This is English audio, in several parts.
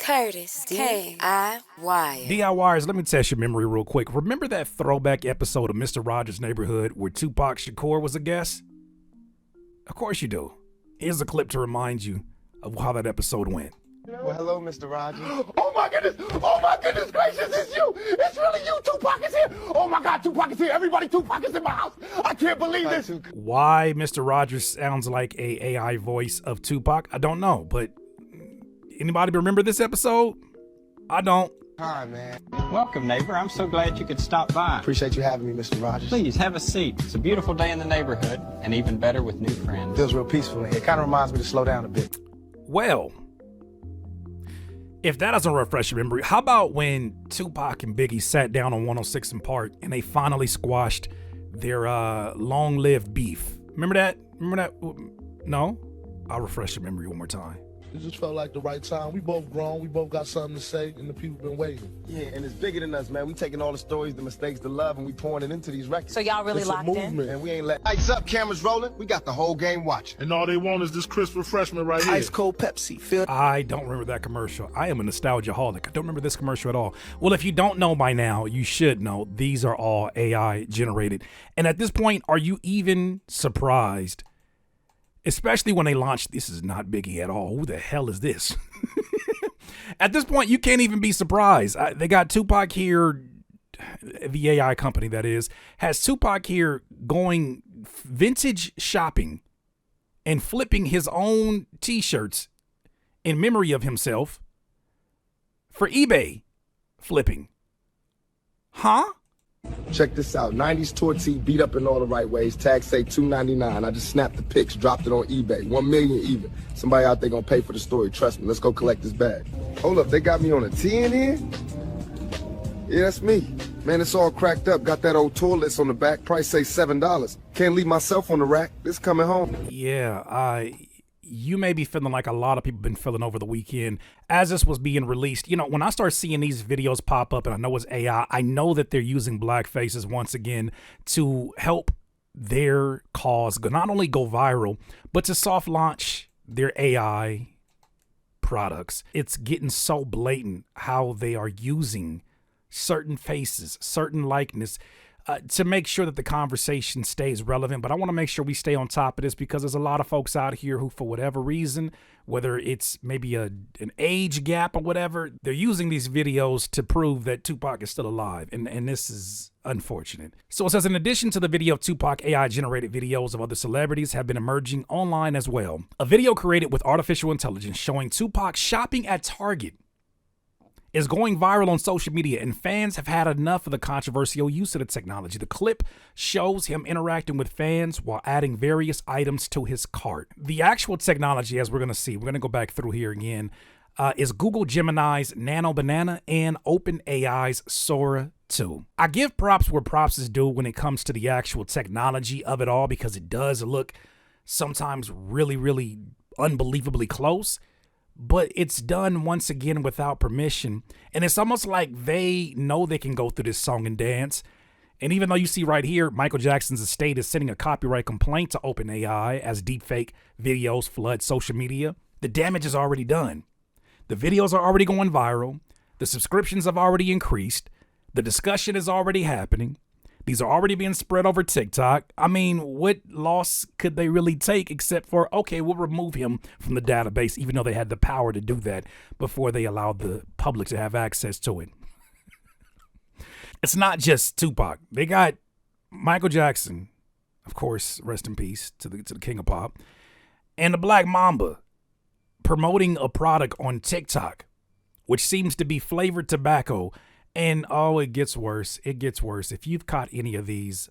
Curtis, DIY. DIYers, let me test your memory real quick. Remember that throwback episode of Mr. Rogers' Neighborhood where Tupac Shakur was a guest? Of course you do. Here's a clip to remind you of how that episode went. Well, hello, Mr. Rogers. Oh my goodness! Oh my goodness gracious! It's you! It's really you! Tupac is here! Oh my God! Tupac is here! Everybody! Tupac is in my house! I can't believe this! Why Mr. Rogers sounds like a AI voice of Tupac, I don't know. But anybody remember this episode? I don't. Hi, man. Welcome, neighbor. I'm so glad you could stop by. Appreciate you having me, Mr. Rogers. Please, have a seat. It's a beautiful day in the neighborhood, and even better with new friends. Feels real peaceful in here. Kind of reminds me to slow down a bit. Well, if that doesn't refresh your memory, how about when Tupac and Biggie sat down on 106 in Park and they finally squashed their long-lived beef? Remember that? No? I'll refresh your memory one more time. It just felt like the right time. We both grown. We both got something to say, and the people been waiting. Yeah, and it's bigger than us, man. We taking all the stories, the mistakes, the love, and we pouring it into these records. So y'all really It's locked a in? movement. And we ain't let lights up, cameras rolling. We got the whole game watching. And all they want is this crisp refreshment right here. Ice cold Pepsi, feel. I don't remember that commercial. I am a nostalgia-holic. I don't remember this commercial at all. Well, if you don't know by now, you should know. These are all AI generated. And at this point, are you even surprised? Especially when they launched, this is not Biggie at all. Who the hell is this? At this point, you can't even be surprised. They got Tupac here, the AI company that is, has Tupac here going vintage shopping and flipping his own t-shirts in memory of himself for eBay flipping. Huh? Check this out. 90s tour tee beat up in all the right ways. Tag say $2.99. I just snapped the pics, dropped it on eBay. 1 million even. Somebody out there gonna pay for the story. Trust me. Let's go collect this bag. Hold up, they got me on a tee in here? Yeah, that's me. Man, it's all cracked up. Got that old tour list on the back. Price say $7. Can't leave myself on the rack. This coming home. Yeah, you may be feeling like a lot of people been feeling over the weekend as this was being released. You know, when I start seeing these videos pop up and I know it's AI, I know that they're using black faces once again to help their cause not only go viral, but to soft launch their AI products. It's getting so blatant how they are using certain faces, certain likeness, to make sure that the conversation stays relevant. But I want to make sure we stay on top of this because there's a lot of folks out here who, for whatever reason, whether it's maybe an age gap or whatever, they're using these videos to prove that Tupac is still alive. And this is unfortunate. So it says, in addition to the video of Tupac, AI-generated videos of other celebrities have been emerging online as well. A video created with artificial intelligence showing Tupac shopping at Target is going viral on social media, and fans have had enough of the controversial use of the technology. The clip shows him interacting with fans while adding various items to his cart. The actual technology, as we're going to see, we're going to go back through here again, is Google Gemini's Nano Banana and OpenAI's Sora 2. I give props where props is due when it comes to the actual technology of it all, because it does look sometimes really, really unbelievably close. But it's done once again without permission. And it's almost like they know they can go through this song and dance. And even though you see right here, Michael Jackson's estate is sending a copyright complaint to OpenAI as deepfake videos flood social media, the damage is already done. The videos are already going viral. The subscriptions have already increased. The discussion is already happening. These are already being spread over TikTok. I mean, what loss could they really take except for, okay, we'll remove him from the database, even though they had the power to do that before they allowed the public to have access to it. It's not just Tupac. They got Michael Jackson, of course, rest in peace to the king of pop, and the Black Mamba promoting a product on TikTok, which seems to be flavored tobacco. And oh, it gets worse. It gets worse. If you've caught any of these,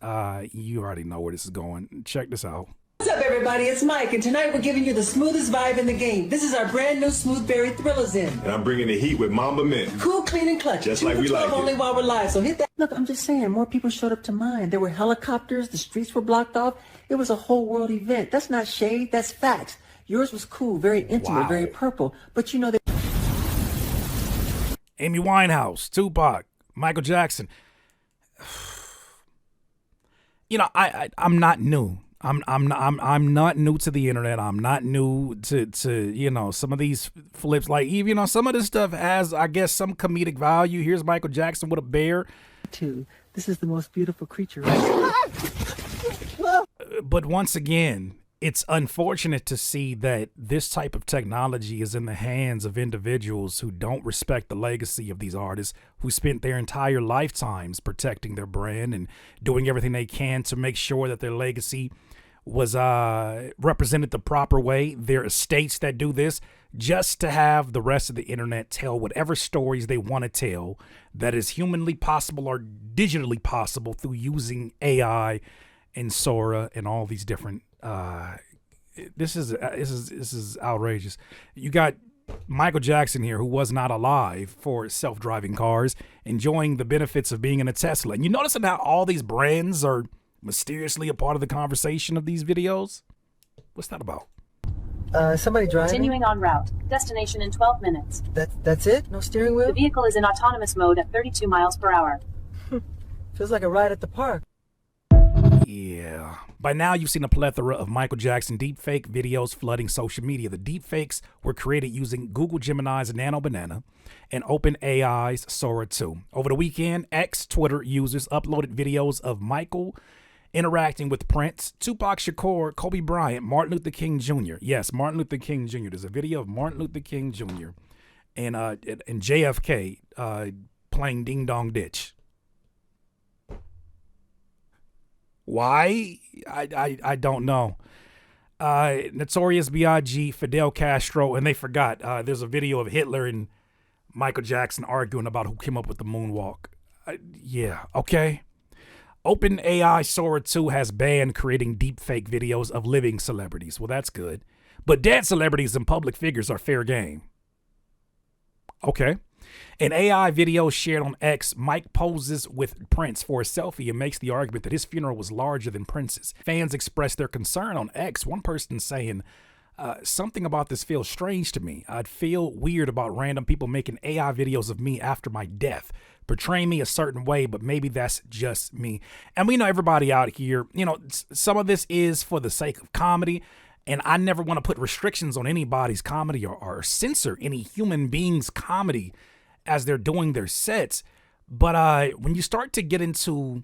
you already know where this is going. Check this out. What's up, everybody? It's Mike, and tonight we're giving you the smoothest vibe in the game. This is our brand new Smooth Berry Thrillers in. And I'm bringing the heat with Mamba Mint. Cool, clean, and clutch. Just 2 like for we 12 like it. only while we're live, so hit that. Look, I'm just saying, more people showed up to mine. There were helicopters, the streets were blocked off. It was a whole world event. That's not shade, that's facts. Yours was cool, very intimate, Wow. very purple. But you know that. Amy Winehouse, Tupac, Michael Jackson. You know, I'm not new I'm not new to the internet. I'm not new to some of these flips. Like even some of this stuff has, I guess, some comedic value. Here's Michael Jackson with a bear. This is the most beautiful creature. But once again, it's unfortunate to see that this type of technology is in the hands of individuals who don't respect the legacy of these artists who spent their entire lifetimes protecting their brand and doing everything they can to make sure that their legacy was represented the proper way. There are estates that do this just to have the rest of the internet tell whatever stories they want to tell that is humanly possible or digitally possible through using AI and Sora and all these different this is outrageous. You got Michael Jackson here, who was not alive for self-driving cars, enjoying the benefits of being in a Tesla. And you notice how all these brands are mysteriously a part of the conversation of these videos? What's that about? Somebody driving? Continuing en route. Destination in 12 minutes. That's it? No steering wheel? The vehicle is in autonomous mode at 32 miles per hour. Feels like a ride at the park. Yeah. By now, you've seen a plethora of Michael Jackson deepfake videos flooding social media. The deepfakes were created using Google Gemini's Nano Banana and OpenAI's Sora 2. Over the weekend, Twitter users uploaded videos of Michael interacting with Prince, Tupac Shakur, Kobe Bryant, Martin Luther King Jr. Yes, Martin Luther King Jr. There's a video of Martin Luther King Jr. and JFK playing Ding Dong Ditch. Why? I don't know. Notorious B.I.G., Fidel Castro, and they forgot. There's a video of Hitler and Michael Jackson arguing about who came up with the moonwalk. Yeah, okay. OpenAI Sora 2 has banned creating deepfake videos of living celebrities. Well, that's good. But dead celebrities and public figures are fair game. Okay. In AI video shared on X, Mike poses with Prince for a selfie and makes the argument that his funeral was larger than Prince's. Fans expressed their concern on X, one person saying, something about this feels strange to me. I'd feel weird about random people making AI videos of me after my death, portraying me a certain way, but maybe that's just me. And we know everybody out here, some of this is for the sake of comedy. And I never want to put restrictions on anybody's comedy or censor any human being's comedy as they're doing their sets. But when you start to get into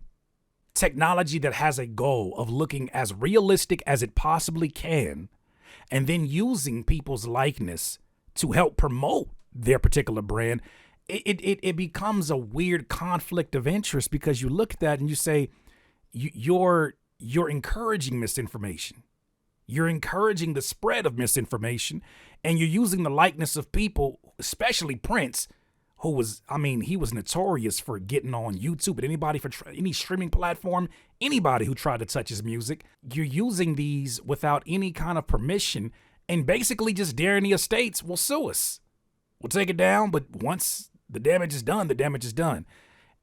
technology that has a goal of looking as realistic as it possibly can, and then using people's likeness to help promote their particular brand, it becomes a weird conflict of interest, because you look at that and you say, you're encouraging misinformation. You're encouraging the spread of misinformation, and you're using the likeness of people, especially Prince, who was, he was notorious for getting on YouTube and anybody for any streaming platform, anybody who tried to touch his music. You're using these without any kind of permission and basically just daring the estates, will sue us. We'll take it down, but once the damage is done, the damage is done.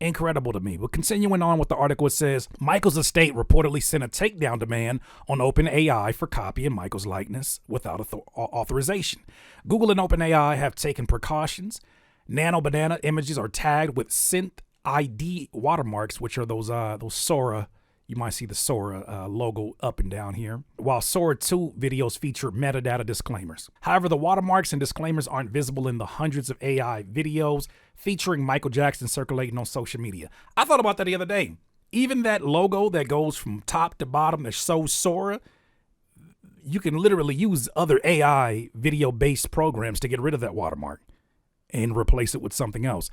Incredible to me. But continuing on with the article, it says, Michael's estate reportedly sent a takedown demand on OpenAI for copying Michael's likeness without authorization. Google and OpenAI have taken precautions. Nano Banana images are tagged with Synth ID watermarks, which are those Sora. You might see the Sora logo up and down here, while Sora 2 videos feature metadata disclaimers. However, the watermarks and disclaimers aren't visible in the hundreds of AI videos featuring Michael Jackson circulating on social media. I thought about that the other day. Even that logo that goes from top to bottom that shows Sora, you can literally use other AI video-based programs to get rid of that watermark and replace it with something else.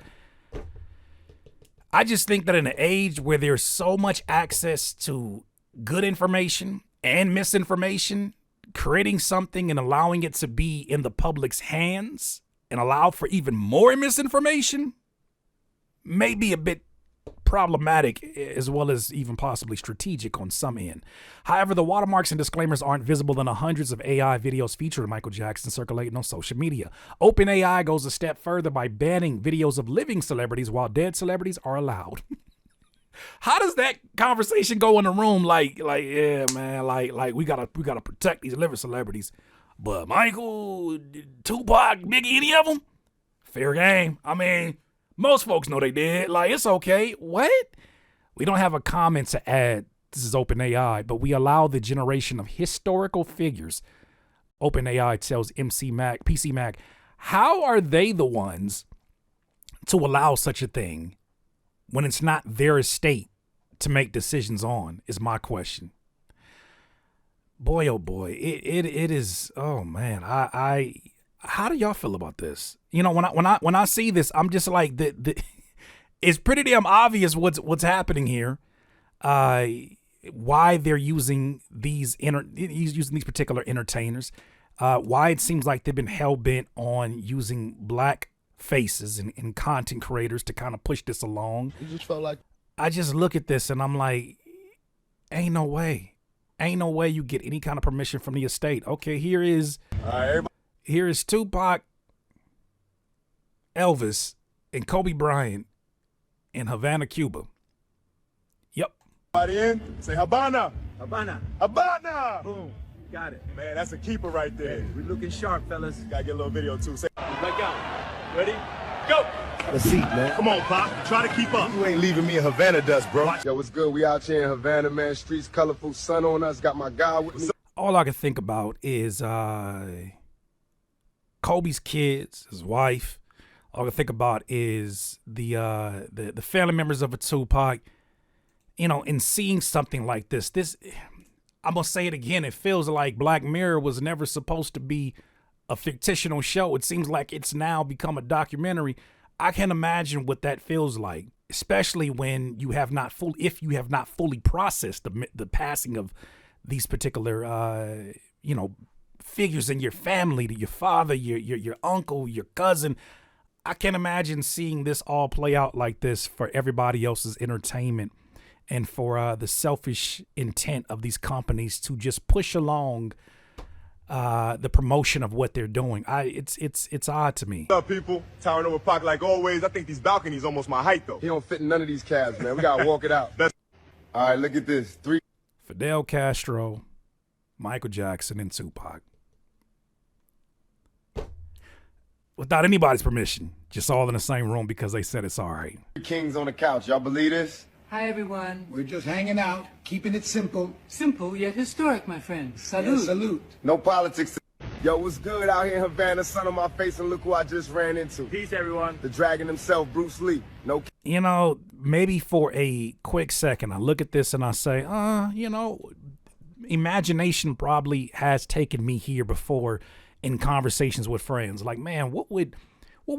I just think that in an age where there's so much access to good information and misinformation, creating something and allowing it to be in the public's hands and allow for even more misinformation may be a bit problematic, as well as even possibly strategic on some end. However, the watermarks and disclaimers aren't visible in the hundreds of AI videos featuring Michael Jackson circulating on social media. OpenAI goes a step further by banning videos of living celebrities while dead celebrities are allowed. How does that conversation go in the room? Like, yeah, man, like we gotta protect these living celebrities, but Michael, Tupac, Biggie, any of them? Fair game. Most folks know they did. Like, it's okay. What? We don't have a comment to add this is OpenAI, but we allow the generation of historical figures. OpenAI tells PC Mac, how are they the ones to allow such a thing when it's not their estate to make decisions on, is my question. Boy, oh boy, it is. Oh man, I how do y'all feel about this? You know, when I see this, I'm just like, it's pretty damn obvious what's happening here. Why they're using these particular entertainers. Why it seems like they've been hell bent on using black faces and content creators to kind of push this along. It just felt like, I just look at this and I'm like, ain't no way you get any kind of permission from the estate. Okay, here is Tupac, Elvis, and Kobe Bryant in Havana, Cuba. Yep. Everybody in? Say Habana. Habana. Habana. Boom. Got it. Man, that's a keeper right there. We're looking sharp, fellas. Gotta get a little video too. Say Back out. Ready? Go. Let's see, man. Come on, Pop. Try to keep up. You ain't leaving me in Havana dust, bro. Yo, what's good? We out here in Havana, man. Streets colorful, sun on us. Got my guy with me. All I can think about is Kobe's kids, his wife. All I can think about is the family members of a Tupac. You know, and seeing something like this, I'm gonna say it again. It feels like Black Mirror was never supposed to be a fictional show. It seems like it's now become a documentary. I can imagine what that feels like, especially when if you have not fully processed the passing of these particular, figures in your family, to your father, your uncle, your cousin. I can't imagine seeing this all play out like this for everybody else's entertainment and for the selfish intent of these companies to just push along the promotion of what they're doing. It's odd to me. What's up, people? Towering over Pac like always. I think these balconies almost my height, though. He don't fit in none of these cabs, man. We gotta walk it out. All right, look at this. Fidel Castro, Michael Jackson, and Tupac. Without anybody's permission, just all in the same room because they said it's all right. Kings on the couch. Y'all believe this? Hi, everyone. We're just hanging out, keeping it simple. Simple yet historic, my friend. Salute. Yeah, salute. No politics. Yo, what's good out here in Havana? Sun on my face, and look who I just ran into. Peace, everyone. The dragon himself, Bruce Lee. No. You know, maybe for a quick second, I look at this and I say, imagination probably has taken me here before in conversations with friends. Like, man, what would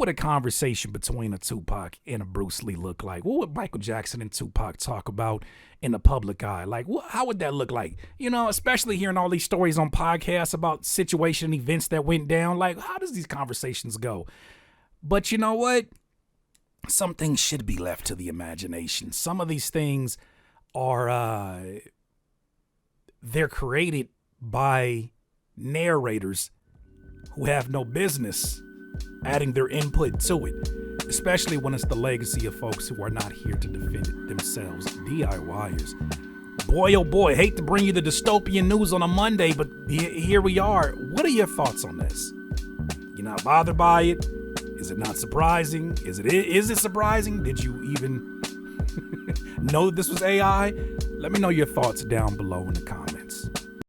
a conversation between a Tupac and a Bruce Lee look like? What would Michael Jackson and Tupac talk about in the public eye? Like, how would that look like? You know, especially hearing all these stories on podcasts about situation events that went down. Like, how does these conversations go? But you know what? Some things should be left to the imagination. Some of these things are, they're created by narrators who have no business adding their input to it, especially when it's the legacy of folks who are not here to defend it themselves. DIYers. Boy, oh boy, hate to bring you the dystopian news on a Monday, but here we are. What are your thoughts on this? You're not bothered by it? Is it not surprising? Is it surprising? Did you even know this was AI? Let me know your thoughts down below in the comments.